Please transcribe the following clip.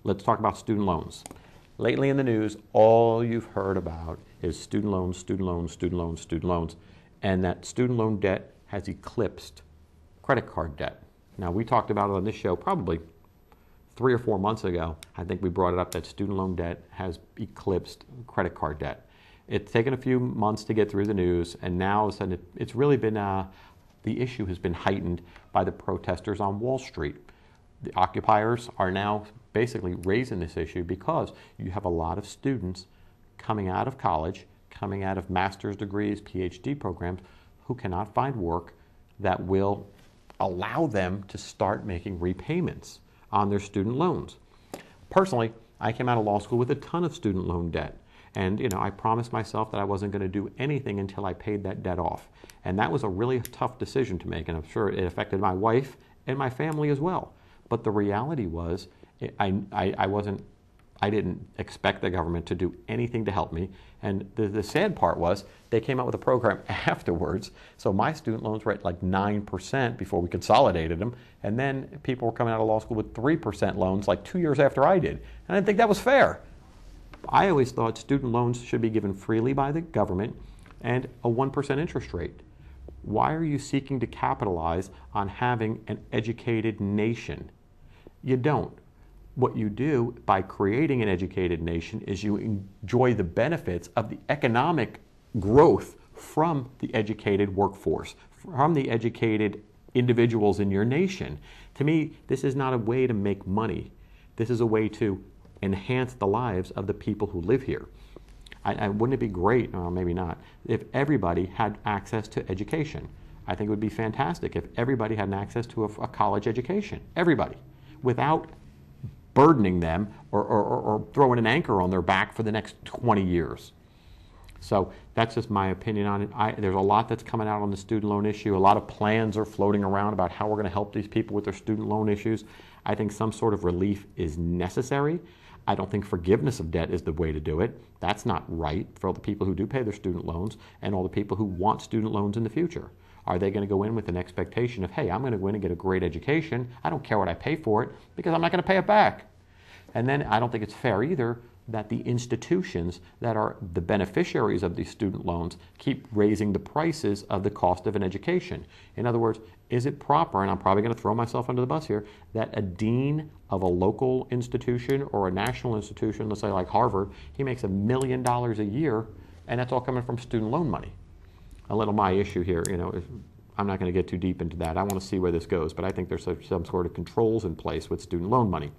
Let's talk about student loans. Lately in the news, all you've heard about is student loans, student loans, student loans, student loans, and that student loan debt has eclipsed credit card debt. Now, we talked about it on this show probably 3 or 4 months ago. I think we brought it up that student loan debt has eclipsed credit card debt. It's taken a few months to get through the news, and now all of a sudden it's really been, the issue has been heightened by the protesters on Wall Street. The occupiers are now basically raising this issue because you have a lot of students coming out of college, coming out of master's degrees, PhD programs, who cannot find work that will allow them to start making repayments on their student loans. Personally, I came out of law school with a ton of student loan debt. And I promised myself that I wasn't going to do anything until I paid that debt off. And that was a really tough decision to make, and I'm sure it affected my wife and my family as well. But the reality was, I didn't expect the government to do anything to help me. And the sad part was they came out with a program afterwards. So my student loans were at like 9% before we consolidated them. And then people were coming out of law school with 3% loans like 2 years after I did. And I didn't think that was fair. I always thought student loans should be given freely by the government and a 1% interest rate. Why are you seeking to capitalize on having an educated nation? You don't. What you do by creating an educated nation is you enjoy the benefits of the economic growth from the educated workforce, from the educated individuals in your nation. To me, this is not a way to make money. This is a way to enhance the lives of the people who live here. Wouldn't it be great, or maybe not, if everybody had access to education? I think it would be fantastic if everybody had access to a college education. Everybody. Without burdening them or throwing an anchor on their back for the next 20 years. So that's just my opinion on it. There's a lot that's coming out on the student loan issue. A lot of plans are floating around about how we're going to help these people with their student loan issues. I think some sort of relief is necessary. I don't think forgiveness of debt is the way to do it. That's not right for all the people who do pay their student loans and all the people who want student loans in the future. Are they going to go in with an expectation of, hey, I'm going to go in and get a great education. I don't care what I pay for it because I'm not going to pay it back. And then I don't think it's fair either that the institutions that are the beneficiaries of these student loans keep raising the prices of the cost of an education. In other words, is it proper, and I'm probably going to throw myself under the bus here, that a dean of a local institution or a national institution, let's say like Harvard, he makes $1 million a year, and that's all coming from student loan money? A little my issue here, I'm not going to get too deep into that. I want to see where this goes, but I think there's some sort of controls in place with student loan money.